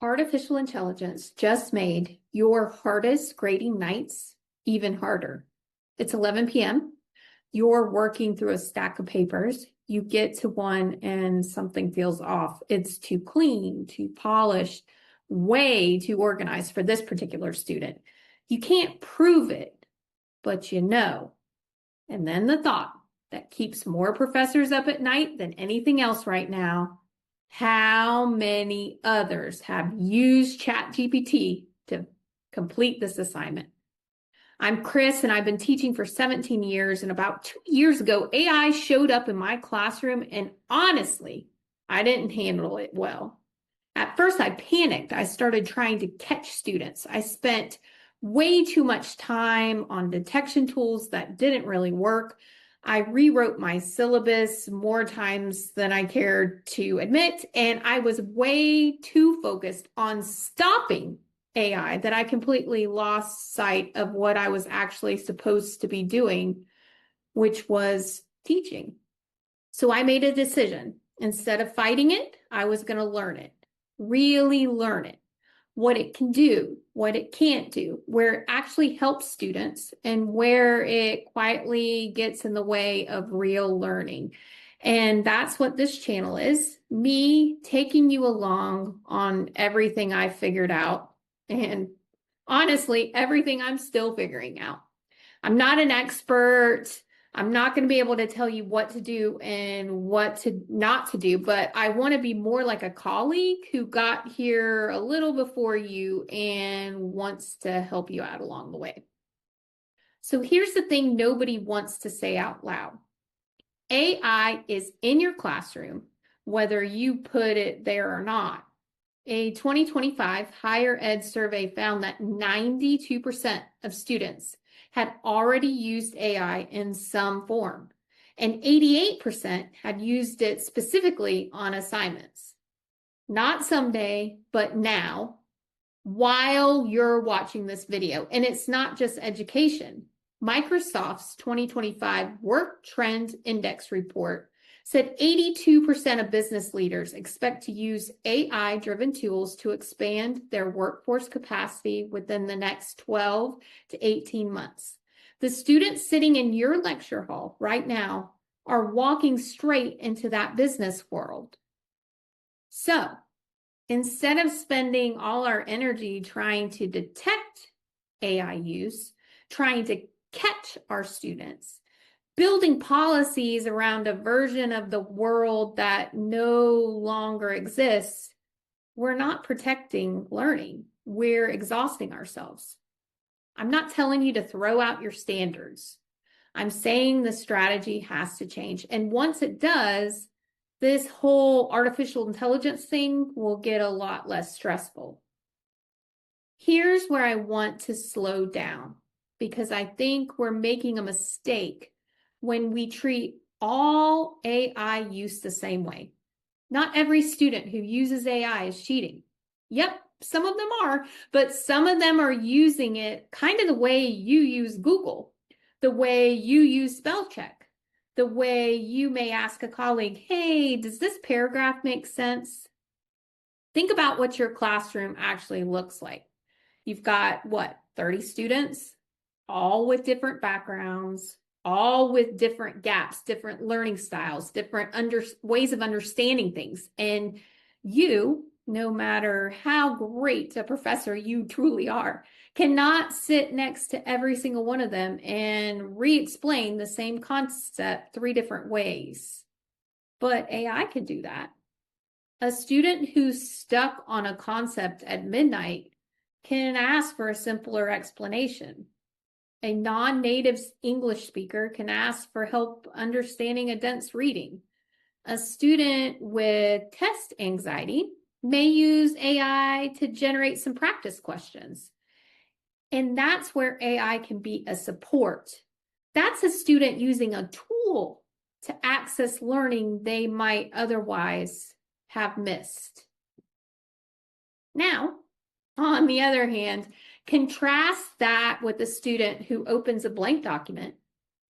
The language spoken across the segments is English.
Artificial intelligence just made your hardest grading nights even harder. It's 11 p.m. You're working through a stack of papers. You get to one and something feels off. It's too clean, too polished, way too organized for this particular student. You can't prove it, but you know. And then the thought that keeps more professors up at night than anything else right now: how many others have used ChatGPT to complete this assignment? I'm Chris, and I've been teaching for 17 years, and about 2 years ago, AI showed up in my classroom, and honestly, I didn't handle it well. At first, I panicked. I started trying to catch students. I spent way too much time on detection tools that didn't really work. I rewrote my syllabus more times than I cared to admit, and I was way too focused on stopping AI that I completely lost sight of what I was actually supposed to be doing, which was teaching. So I made a decision. Instead of fighting it, I was going to learn it, really learn it, what it can do, what it can't do, where it actually helps students, and where it quietly gets in the way of real learning. And that's what this channel is, me taking you along on everything I figured out, and honestly, everything I'm still figuring out. I'm not an expert. I'm not going to be able to tell you what to do and what to not to do, but I want to be more like a colleague who got here a little before you and wants to help you out along the way. So here's the thing nobody wants to say out loud. AI is in your classroom, whether you put it there or not. A 2025 higher ed survey found that 92% of students had already used AI in some form, and 88% had used it specifically on assignments. Not someday, but now, while you're watching this video. And it's not just education. Microsoft's 2025 Work Trend Index report said 82% of business leaders expect to use AI-driven tools to expand their workforce capacity within the next 12 to 18 months. The students sitting in your lecture hall right now are walking straight into that business world. So, instead of spending all our energy trying to detect AI use, trying to catch our students, building policies around a version of the world that no longer exists, we're not protecting learning. We're exhausting ourselves. I'm not telling you to throw out your standards. I'm saying the strategy has to change. And once it does, this whole artificial intelligence thing will get a lot less stressful. Here's where I want to slow down, because I think we're making a mistake when we treat all AI use the same way. Not every student who uses AI is cheating. Yep, some of them are, but some of them are using it kind of the way you use Google, the way you use spell check, the way you may ask a colleague, hey, does this paragraph make sense? Think about what your classroom actually looks like. You've got, 30 students, all with different backgrounds, all with different gaps, different learning styles, different ways of understanding things. And you, no matter how great a professor you truly are, cannot sit next to every single one of them and re-explain the same concept 3 different ways. But AI can do that. A student who's stuck on a concept at midnight can ask for a simpler explanation. A non-native English speaker can ask for help understanding a dense reading. A student with test anxiety may use AI to generate some practice questions. And that's where AI can be a support. That's a student using a tool to access learning they might otherwise have missed. Now, on the other hand, contrast that with a student who opens a blank document,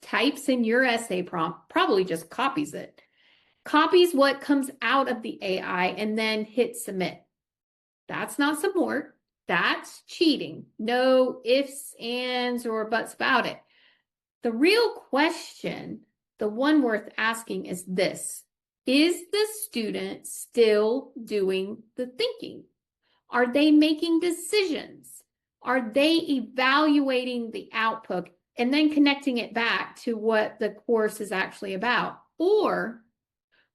types in your essay prompt, probably just copies what comes out of the AI, and then hit submit. That's not support. That's cheating. No ifs, ands, or buts about it. The real question, the one worth asking, is this. Is the student still doing the thinking? Are they making decisions? Are they evaluating the output and then connecting it back to what the course is actually about? Or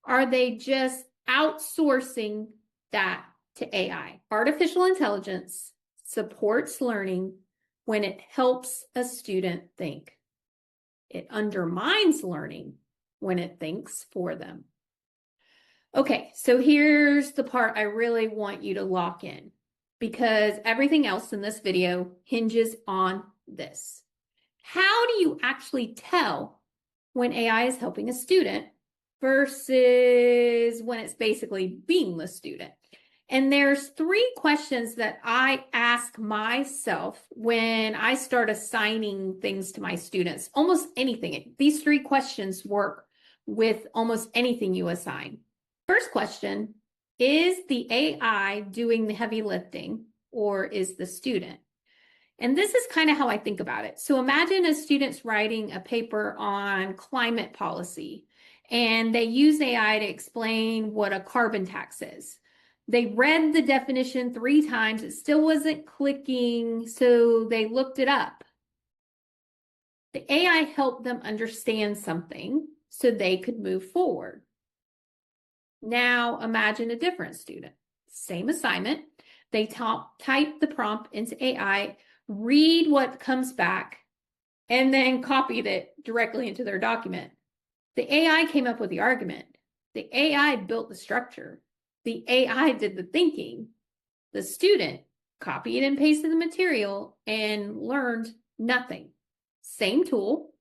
are they just outsourcing that to AI? Artificial intelligence supports learning when it helps a student think. It undermines learning when it thinks for them. Okay, so here's the part I really want you to lock in, because everything else in this video hinges on this. How do you actually tell when AI is helping a student versus when it's basically being the student? And there's 3 questions that I ask myself when I start assigning things to my students. Almost anything. These 3 questions work with almost anything you assign. First question, is the AI doing the heavy lifting, or is the student? And this is kind of how I think about it. So imagine a student's writing a paper on climate policy, and they use AI to explain what a carbon tax is. They read the definition 3 times. It still wasn't clicking, so they looked it up. The AI helped them understand something so they could move forward. Now imagine a different student. Same assignment. They type the prompt into AI, read what comes back, and then copied it directly into their document. The AI came up with the argument. The AI built the structure. The AI did the thinking. The student copied and pasted the material and learned nothing. Same tool,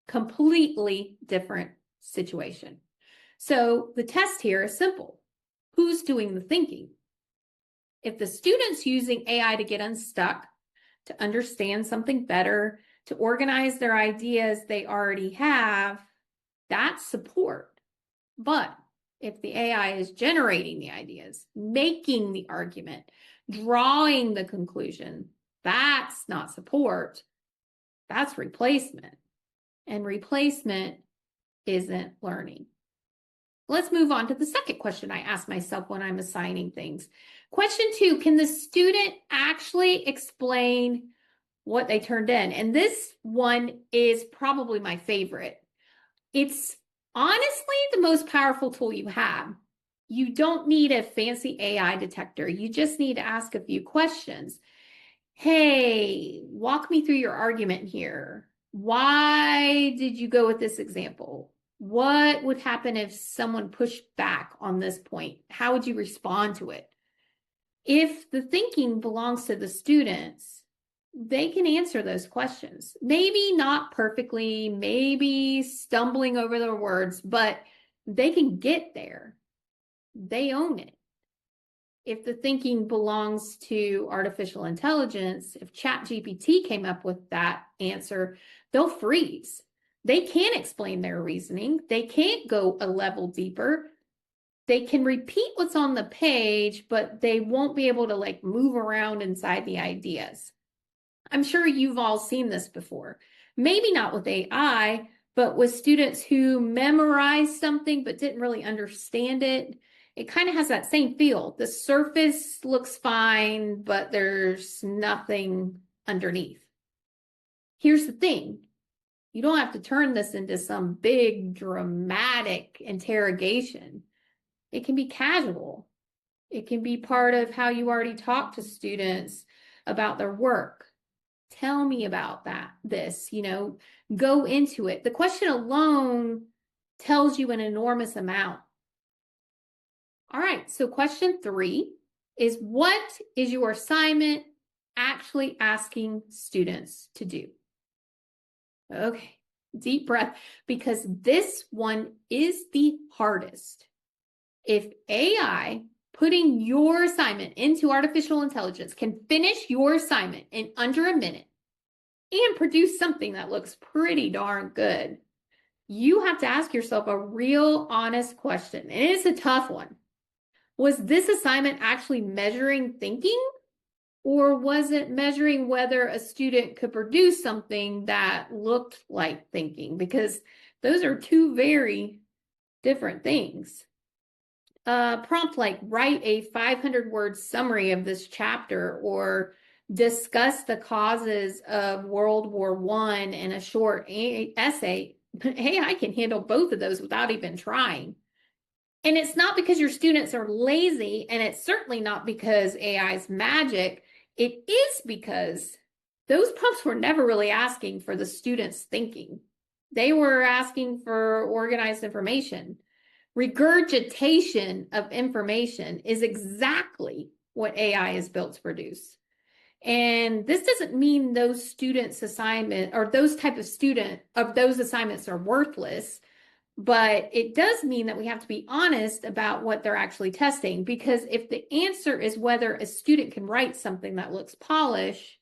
completely different situation. So the test here is simple. Who's doing the thinking? If the student's using AI to get unstuck, to understand something better, to organize their ideas they already have, that's support. But if the AI is generating the ideas, making the argument, drawing the conclusion, that's not support. That's replacement. And replacement isn't learning. Let's move on to the second question I ask myself when I'm assigning things. Question 2, can the student actually explain what they turned in? And this one is probably my favorite. It's honestly the most powerful tool you have. You don't need a fancy AI detector. You just need to ask a few questions. Hey, walk me through your argument here. Why did you go with this example? What would happen if someone pushed back on this point? How would you respond to it? If the thinking belongs to the students, they can answer those questions. Maybe not perfectly, maybe stumbling over their words, but they can get there. They own it. If the thinking belongs to artificial intelligence, if ChatGPT came up with that answer, they'll freeze. They can't explain their reasoning. They can't go a level deeper. They can repeat what's on the page, but they won't be able to move around inside the ideas. I'm sure you've all seen this before. Maybe not with AI, but with students who memorized something but didn't really understand it. It kind of has that same feel. The surface looks fine, but there's nothing underneath. Here's the thing. You don't have to turn this into some big dramatic interrogation. It can be casual. It can be part of how you already talk to students about their work. Tell me about this, go into it. The question alone tells you an enormous amount. All right, so question 3 is, what is your assignment actually asking students to do? Okay, deep breath, because this one is the hardest. If AI putting your assignment into artificial intelligence can finish your assignment in under a minute and produce something that looks pretty darn good, you have to ask yourself a real honest question. And it's a tough one. Was this assignment actually measuring thinking, or was it measuring whether a student could produce something that looked like thinking? Because those are two very different things. Prompt like write a 500-word summary of this chapter, or discuss the causes of World War I in a short essay. AI can handle both of those without even trying. And it's not because your students are lazy, and it's certainly not because AI is magic. It is because those prompts were never really asking for the students' thinking. They were asking for organized information. Regurgitation of information is exactly what AI is built to produce. And this doesn't mean those students' assignment or those type of student of those assignments are worthless, but it does mean that we have to be honest about what they're actually testing, because if the answer is whether a student can write something that looks polished,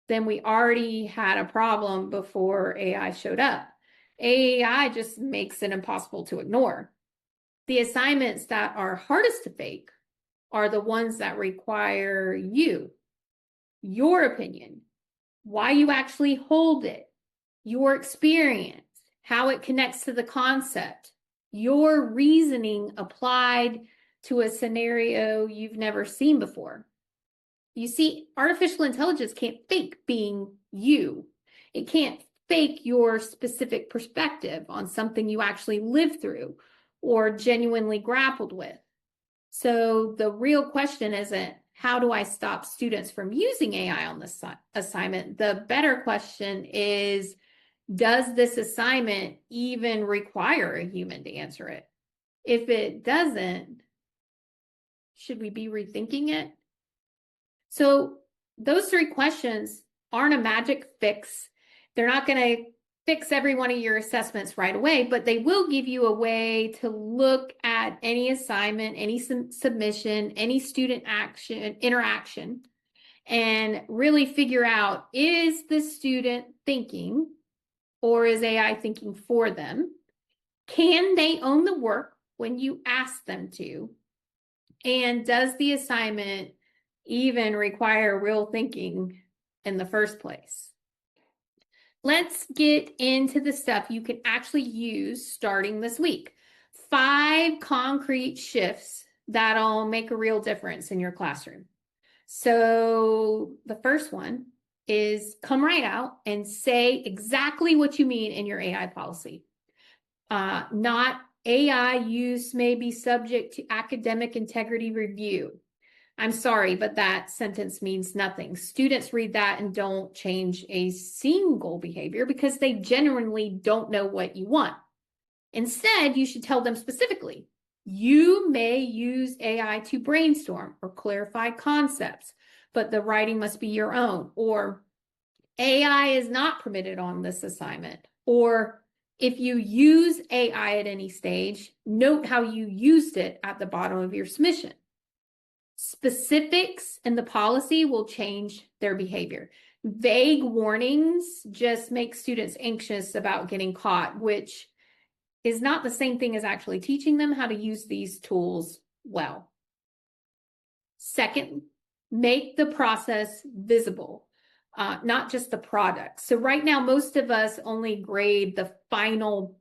then we already had a problem before AI showed up. AI just makes it impossible to ignore. The assignments that are hardest to fake are the ones that require you, your opinion, why you actually hold it, your experience, how it connects to the concept, your reasoning applied to a scenario you've never seen before. You see, artificial intelligence can't fake being you. It can't fake your specific perspective on something you actually lived through or genuinely grappled with. So the real question isn't, how do I stop students from using AI on this assignment? The better question is, does this assignment even require a human to answer it? If it doesn't, should we be rethinking it? So those three questions aren't a magic fix. They're not going to fix every one of your assessments right away, but they will give you a way to look at any assignment, any submission, any student action, interaction, and really figure out, is the student thinking, or is AI thinking for them? Can they own the work when you ask them to? And does the assignment even require real thinking in the first place? Let's get into the stuff you can actually use starting this week. 5 concrete shifts that'll make a real difference in your classroom. So the first one is come right out and say exactly what you mean in your AI policy. Not AI use may be subject to academic integrity review. I'm sorry, but that sentence means nothing. Students read that and don't change a single behavior because they genuinely don't know what you want. Instead, you should tell them specifically, you may use AI to brainstorm or clarify concepts, but the writing must be your own. Or AI is not permitted on this assignment. Or if you use AI at any stage, note how you used it at the bottom of your submission. Specifics in the policy will change their behavior. Vague warnings just make students anxious about getting caught, which is not the same thing as actually teaching them how to use these tools well. Second, make the process visible, not just the product. So right now, most of us only grade the final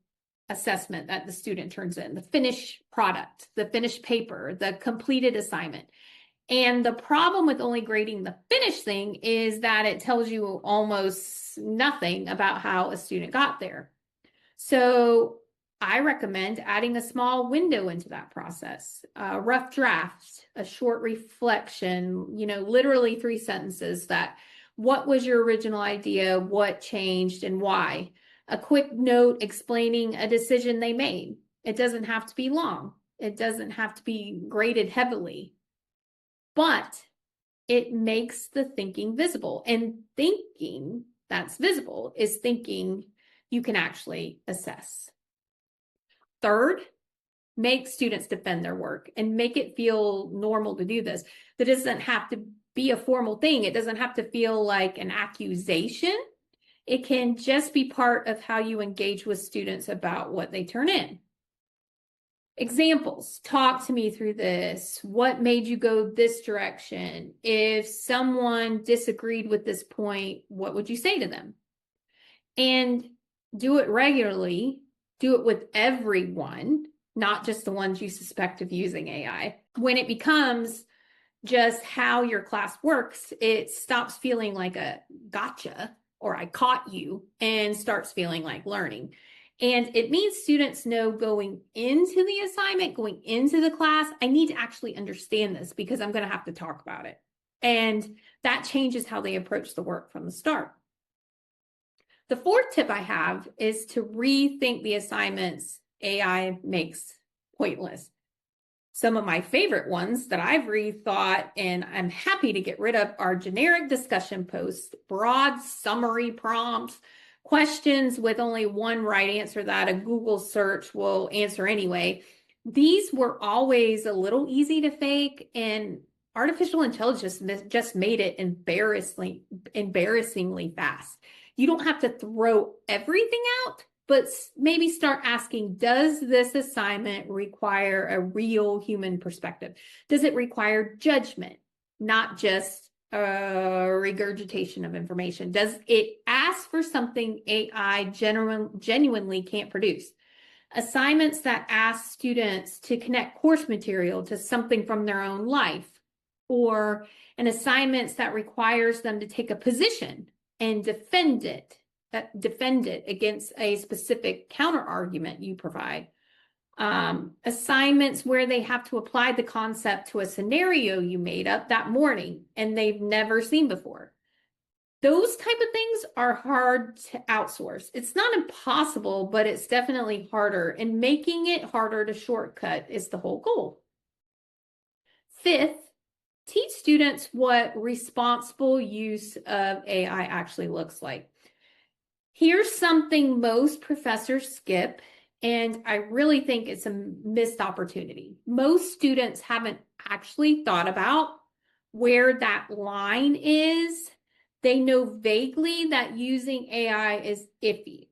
assessment that the student turns in, the finished product, the finished paper, the completed assignment. And the problem with only grading the finished thing is that it tells you almost nothing about how a student got there. So I recommend adding a small window into that process, a rough draft, a short reflection, literally 3 sentences that, what was your original idea, what changed, and why? A quick note explaining a decision they made. It doesn't have to be long. It doesn't have to be graded heavily. But it makes the thinking visible. And thinking that's visible is thinking you can actually assess. Third, make students defend their work and make it feel normal to do this. That doesn't have to be a formal thing. It doesn't have to feel like an accusation. It can just be part of how you engage with students about what they turn in. Examples, talk to me through this. What made you go this direction? If someone disagreed with this point, what would you say to them? And do it regularly. Do it with everyone, not just the ones you suspect of using AI. When it becomes just how your class works, it stops feeling like a gotcha or I caught you and starts feeling like learning. And it means students know going into the assignment, going into the class, I need to actually understand this because I'm going to have to talk about it. And that changes how they approach the work from the start. The fourth tip I have is to rethink the assignments AI makes pointless. Some of my favorite ones that I've rethought and I'm happy to get rid of are generic discussion posts, broad summary prompts, questions with only one right answer that a Google search will answer anyway. These were always a little easy to fake, and artificial intelligence just made it embarrassingly fast. You don't have to throw everything out, but maybe start asking, does this assignment require a real human perspective? Does it require judgment, not just regurgitation of information? Does it ask for something AI genuinely can't produce? Assignments that ask students to connect course material to something from their own life, or an assignments that requires them to take a position and defend it against a specific counter argument you provide. Assignments where they have to apply the concept to a scenario you made up that morning and they've never seen before. Those type of things are hard to outsource. It's not impossible, but it's definitely harder, and making it harder to shortcut is the whole goal. Fifth, teach students what responsible use of AI actually looks like. Here's something most professors skip, and I really think it's a missed opportunity. Most students haven't actually thought about where that line is. They know vaguely that using AI is iffy.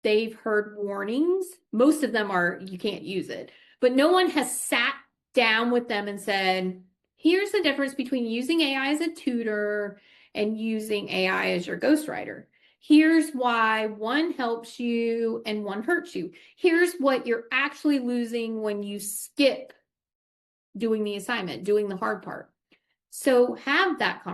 They've heard warnings. Most of them are, you can't use it, but no one has sat down with them and said, here's the difference between using AI as a tutor and using AI as your ghostwriter. Here's why one helps you and one hurts you. Here's what you're actually losing when you skip doing the assignment, doing the hard part. So have that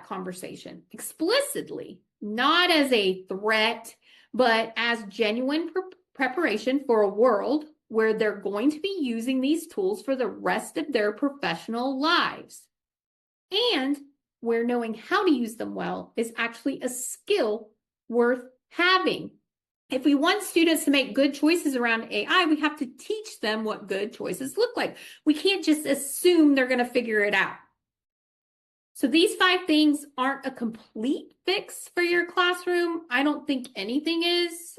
conversation explicitly, not as a threat, but as genuine preparation for a world where they're going to be using these tools for the rest of their professional lives, and where knowing how to use them well is actually a skill worth having. If we want students to make good choices around AI, we have to teach them what good choices look like. We can't just assume they're going to figure it out. So these 5 things aren't a complete fix for your classroom. I don't think anything is,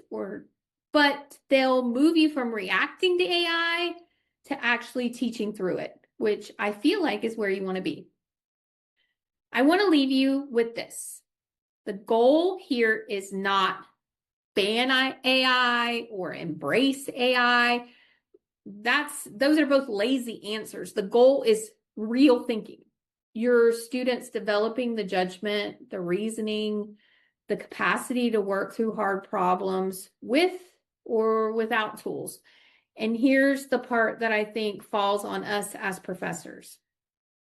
but they'll move you from reacting to AI to actually teaching through it, which I feel like is where you want to be. I want to leave you with this. The goal here is not ban AI or embrace AI. Those are both lazy answers. The goal is real thinking. Your students developing the judgment, the reasoning, the capacity to work through hard problems with or without tools. And here's the part that I think falls on us as professors.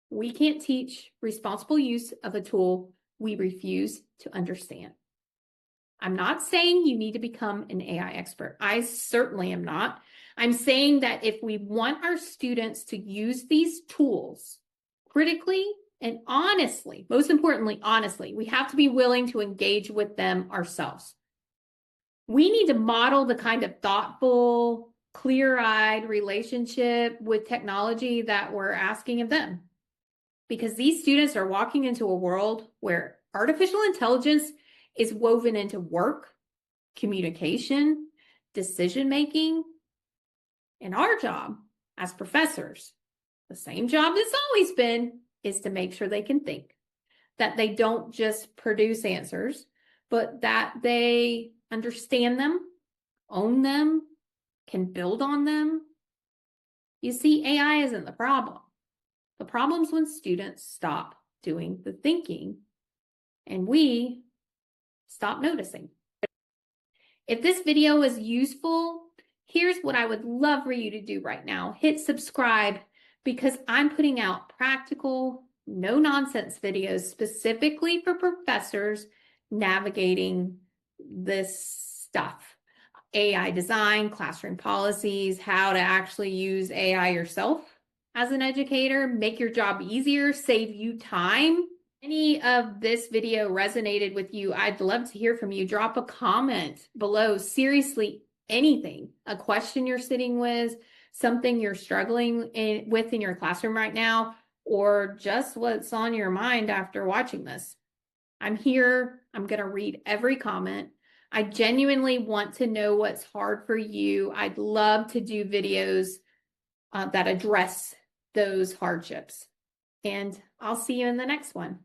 We can't teach responsible use of a tool we refuse to understand. I'm not saying you need to become an AI expert. I certainly am not. I'm saying that if we want our students to use these tools critically and honestly, most importantly, honestly, we have to be willing to engage with them ourselves. We need to model the kind of thoughtful, clear-eyed relationship with technology that we're asking of them. Because these students are walking into a world where artificial intelligence is woven into work, communication, decision-making, and our job as professors, the same job that's always been, is to make sure they can think, that they don't just produce answers, but that they understand them, own them, can build on them. You see, AI isn't the problem. The problem's when students stop doing the thinking and we stop noticing. If this video is useful, here's what I would love for you to do right now. Hit subscribe because I'm putting out practical, no-nonsense videos specifically for professors navigating this stuff. AI design, classroom policies, how to actually use AI yourself as an educator, make your job easier, save you time. Any of this video resonated with you, I'd love to hear from you. Drop a comment below. Seriously, anything, a question you're sitting with, something you're struggling with in your classroom right now, or just what's on your mind after watching this. I'm here. I'm going to read every comment. I genuinely want to know what's hard for you. I'd love to do videos that address those hardships. And I'll see you in the next one.